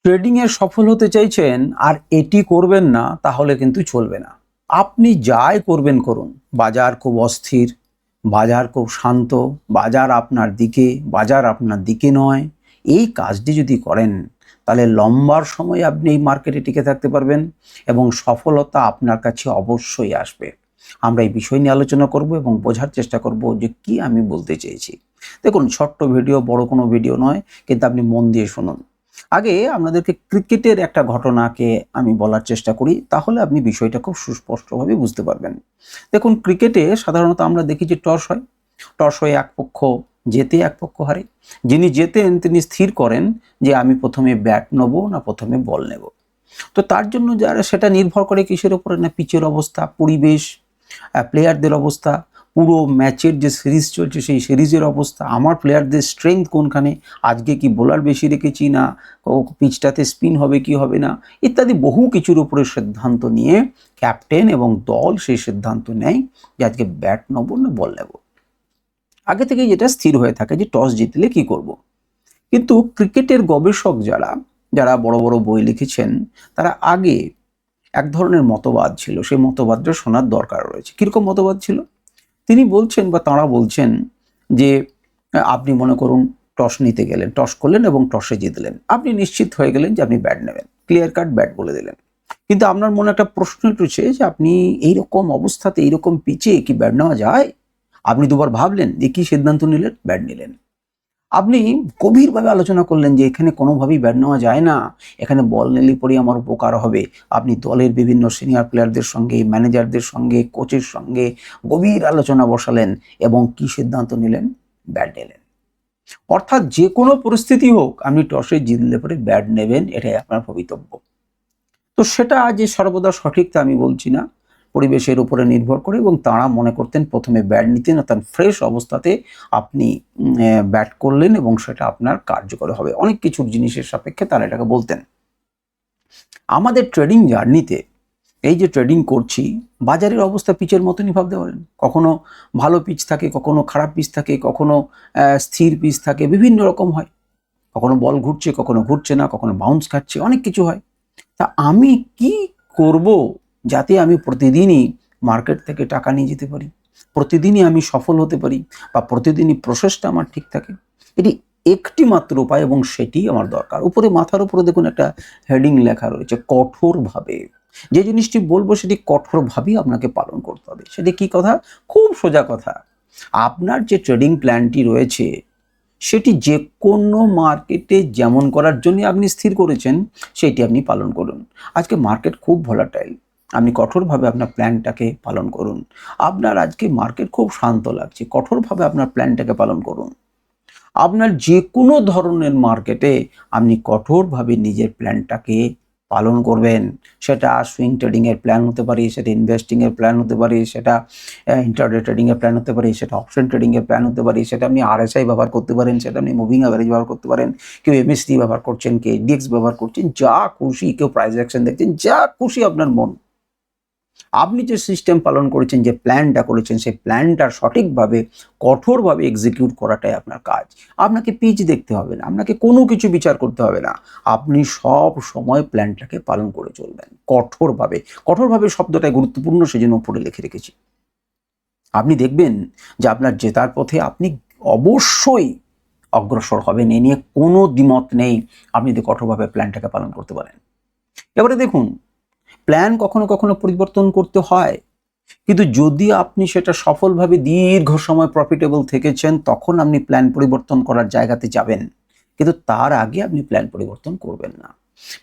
ট্রেডিংয়ে সফল হতে চাইছেন আর এটি করবেন না তাহলে কিন্তু চলবে না। আপনি যাই করবেন করুন, বাজার খুব অস্থির, বাজার খুব শান্ত, বাজার আপনার দিকে নয়, এই কাজটি যদি করেন তাহলে লম্বার সময় আপনি এই মার্কেটে টিকে থাকতে পারবেন এবং সফলতা আপনার কাছে অবশ্যই আসবে। আমরা এই বিষয় নিয়ে আলোচনা করব এবং বোঝার চেষ্টা করব যে কি আমি বলতে চেয়েছি। দেখুন, ছোট্ট ভিডিও, বড় কোনো ভিডিও নয়, কিন্তু আপনি মন দিয়ে শুনুন। আগে আপনাদেরকে ক্রিকেটের একটা ঘটনাকে আমি বলার চেষ্টা করি, তাহলে আপনি বিষয়টা খুব সুস্পষ্টভাবে বুঝতে পারবেন। দেখুন, ক্রিকেটে সাধারণত আমরা দেখি যে টস হয়ে এক পক্ষ জেতে, এক পক্ষ হারে। যিনি জেতেন তিনি স্থির করেন যে আমি প্রথমে ব্যাট নেব না প্রথমে বল নেব। তো তার জন্য যারা সেটা নির্ভর করে কিসের উপরে, না পিচের অবস্থা, পরিবেশ, প্লেয়ারদের অবস্থা, পুরো ম্যাচের যে সিরিজ চলছে সেই সিরিজের অবস্থা, আমার প্লেয়ারদের স্ট্রেংথ কোনখানে, আজকে কি বোলার বেশি রেখেছি না পিচটাতে স্পিন হবে কি হবে না, ইত্যাদি বহু কিছুর উপরে সিদ্ধান্ত নিয়ে ক্যাপ্টেন এবং দল সেই সিদ্ধান্ত নেয় যে আজকে ব্যাট নেব না বল নেব। আগে থেকে যেটা স্থির হয়ে থাকে যে টস জিতলে কি করব। কিন্তু ক্রিকেটের গবেষক যারা যারা বড় বড় বই লিখেছেন, তারা আগে এক ধরনের মতবাদ ছিল, সেই মতবাদটা শোনার দরকার রয়েছে। কীরকম মতবাদ ছিল? তিনি বলছেন বা তাঁরা বলছেন যে আপনি মনে করুন টস নিতে গেলেন, টস করলেন এবং টসে জিতলেন, আপনি নিশ্চিত হয়ে গেলেন যে আপনি ব্যাট নেবেন, ক্লিয়ার কাট ব্যাট বলে দিলেন। কিন্তু আপনার মনে একটা প্রশ্ন উঠেছে যে আপনি এইরকম অবস্থাতে, এইরকম পিচে কি ব্যাট নেওয়া যায়? আপনি দুবার ভাবলেন, দিয়ে কি সিদ্ধান্ত নিলেন? ব্যাট নিলেন। আপনি গভীরভাবে আলোচনা করলেন যে এখানে কোনোভাবেই ব্যাট নেওয়া যায় না, এখানে বল নিলে পরেই আমার উপকার হবে। আপনি দলের বিভিন্ন সিনিয়র প্লেয়ারদের সঙ্গে, ম্যানেজারদের সঙ্গে, কোচের সঙ্গে গভীর আলোচনা বসালেন এবং কি সিদ্ধান্ত নিলেন? ব্যাট নিলেন। অর্থাৎ যে কোনো পরিস্থিতি হোক, আপনি টসে জিতলে পরে ব্যাট নেবেন, এটাই আপনার ভবিতব্য। তো সেটা যে সর্বদা সঠিক তা আমি বলছি না, পরিবেশের উপরে নির্ভর করে, এবং তাঁরা মনে করতেন প্রথমে ব্যাট নিতেন, অর্থাৎ ফ্রেশ অবস্থাতে আপনি ব্যাট করলেন এবং সেটা আপনার কার্যকর হবে। অনেক কিছু জিনিসের সাপেক্ষে তারা এটাকে বলতেন। আমাদের ট্রেডিং জার্নিতে এই যে ট্রেডিং করছি, বাজারের অবস্থা পিচের মতনই ভাবতে পারেন। কখনো ভালো পিচ থাকে, কখনো খারাপ পিচ থাকে, কখনো স্থির পিচ থাকে, বিভিন্ন রকম হয়। কখনো বল ঘুরছে, কখনো ঘুরছে না, কখনো বাউন্স খাচ্ছে, অনেক কিছু হয়। তা আমি কি করব যাতে আমি প্রতিদিনই মার্কেট থেকে টাকা নিয়ে যেতে পারি, প্রতিদিনই আমি সফল হতে পারি, বা প্রতিদিনই প্রসেসটা আমার ঠিক থাকে? এটি একটি মাত্র উপায় এবং সেটি আমার দরকার। উপরে মাথার উপরে দেখুন একটা হেডিং লেখা রয়েছে, কঠোরভাবে। যে জিনিসটি বলবো সেটি কঠোরভাবেই আপনাকে পালন করতে হবে। সেটি কি কথা? খুব সোজা কথা। আপনার যে ট্রেডিং প্ল্যানটি রয়েছে সেটি যে কোনো মার্কেটে যেমন করার জন্য আপনি স্থির করেছেন সেটি আপনি পালন করুন। আজকে মার্কেট খুব ভোলাটাইল, আপনি কঠোরভাবে আপনার প্ল্যানটাকে পালন করুন। আপনার আজকে মার্কেট খুব শান্ত লাগছে, কঠোরভাবে আপনার প্ল্যানটাকে পালন করুন। আপনার যে কোনো ধরনের মার্কেটে আপনি কঠোরভাবে নিজের প্ল্যানটাকে পালন করবেন। সেটা সুইং ট্রেডিংয়ের প্ল্যান হতে পারে, সেটা ইনভেস্টিংয়ের প্ল্যান হতে পারে, সেটা ইন্টারডে ট্রেডিংয়ের প্ল্যান হতে পারে, সেটা অপশন ট্রেডিংয়ের প্ল্যান হতে পারে, সেটা আপনি আরএসআই ব্যবহার করতে পারেন, সেটা আপনি মুভিং অ্যাভারেজ ব্যবহার করতে পারেন, কেউ এমএসডি ব্যবহার করছেন, কেউ এডিএক্স ব্যবহার করছেন, যা খুশি, কেউ প্রাইস অ্যাকশন দেখছেন, যা খুশি আপনার মন। আপনি যে সিস্টেম পালন করেছেন, যে প্ল্যানটা করেছেন, সেই প্ল্যানটার সঠিকভাবে কঠোরভাবে এক্সিকিউট করাটাই আপনার কাজ। আপনাকে পিচ দেখতে হবে না, আপনাকে কোনো কিছু বিচার করতে হবে না, আপনি সব সময় প্ল্যানটাকে পালন করে চলবেন কঠোরভাবে। কঠোরভাবে শব্দটাই গুরুত্বপূর্ণ, সেজন্য উপরে লিখে রেখেছি। আপনি দেখবেন যে আপনার জেতার পথে আপনি অবশ্যই অগ্রসর হবেন, এ নিয়ে কোনো দ্বিমত নেই, আপনি যদি কঠোরভাবে প্ল্যানটাকে পালন করতে পারেন। এবারে দেখুন, প্ল্যান কখনো কখনো পরিবর্তন করতে হয়, কিন্তু যদি আপনি সেটা সফলভাবে দীর্ঘ সময় প্রফিটেবল থেকেছেন, তখন আপনি প্ল্যান পরিবর্তন করার জায়গাতে যাবেন। কিন্তু তার আগে আপনি প্ল্যান পরিবর্তন করবেন না।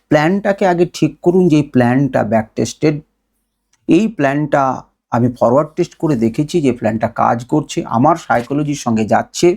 প্ল্যানটাকে আগে ঠিক করুন যে এই প্ল্যানটা ব্যাক টেস্টেড, এই প্ল্যানটা আমি ফরওয়ার্ড টেস্ট করে দেখেছি যে প্ল্যানটা কাজ করছে, আমার সাইকোলজির সঙ্গে যাচ্ছে,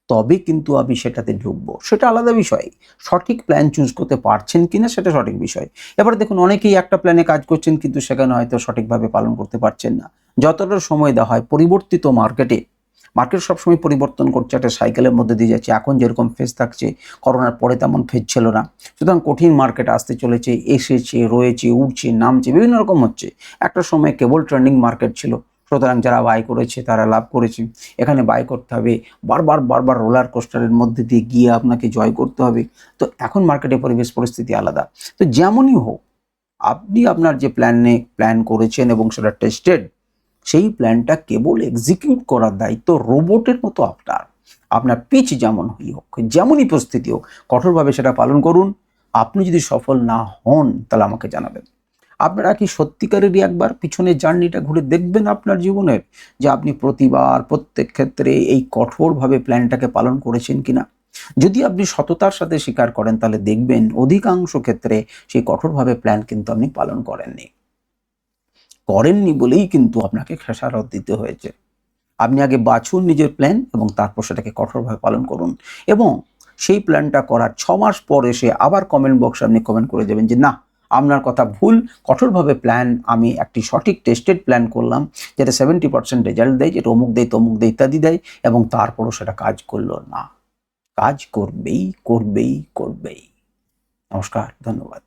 তবে কিন্তু আমি সেটাতে ঢুকবো, সেটা আলাদা বিষয়। সঠিক প্ল্যান চুজ করতে পারছেন কিনা সেটা সঠিক বিষয়। এবারে দেখুন, অনেকেই একটা প্ল্যানে কাজ করছেন কিন্তু সেখানে হয়তো সঠিকভাবে পালন করতে পারছেন না। যতটা সময় দেওয়া হয় পরিবর্তিত মার্কেট সবসময় পরিবর্তন করছে, একটা সাইকেলের মধ্যে দিয়ে যাচ্ছে। এখন যেরকম ফেজ থাকছে, করোনার পরে তেমন ফেজ ছিল না, সুতরাং কঠিন মার্কেট আসতে চলেছে, এসেছে, রয়েছে, উঠছে, নামছে, বিভিন্ন রকম হচ্ছে। একটা সময় কেবল ট্রেন্ডিং মার্কেট ছিল, সুতরাং যারা বাই করেছে তারা লাভ করেছে। এখানে বাই করতে হবে, বারবার রোলার কোস্টারের মধ্যে দিয়ে গিয়ে আপনাকে জয় করতে হবে। তো এখন মার্কেটে পরিবেশ পরিস্থিতি আলাদা। তো যেমনই হোক, আপনি আপনার যে প্ল্যান করেছেন এবং সেটা টেস্টেড, সেই প্ল্যানটা কেবল এক্সিকিউট করার দায়িত্ব রোবটের মতো আপনার। আপনার পিচ যেমন হোক, যেমনই পরিস্থিতি হোক, কঠোরভাবে সেটা পালন করুন। আপনি যদি সফল না হন তাহলে আমাকে জানাবেন। আপনারা কি সত্যিকারেরই একবার পিছনের জার্নিটা ঘুরে দেখবেন আপনার জীবনের, যে আপনি প্রতিবার প্রত্যেক ক্ষেত্রে এই কঠোরভাবে প্ল্যানটাকে পালন করেছেন কিনা? যদি আপনি সততার সাথে স্বীকার করেন তাহলে দেখবেন অধিকাংশ ক্ষেত্রে সেই কঠোরভাবে প্ল্যান কিন্তু আপনি পালন করেননি বলেই কিন্তু আপনাকে খেসারত দিতে হয়েছে। আপনি আগে বাছুন নিজের প্ল্যান এবং তারপর সেটাকে কঠোরভাবে পালন করুন, এবং সেই প্ল্যানটা করার 6 মাস পর এসে আবার কমেন্ট বক্সে আপনি কমেন্ট করে যাবেন যে না, আপনার কথা ভুল, কঠোরভাবে প্ল্যান, আমি একটি সঠিক টেস্টেড প্ল্যান করলাম যেটা 70% রেজাল্ট দেয়, যেটা অমুক দেয় তমুক দেয় ইত্যাদি দেয়, এবং তারপরও সেটা কাজ করলো না। কাজ করবেই। নমস্কার, ধন্যবাদ।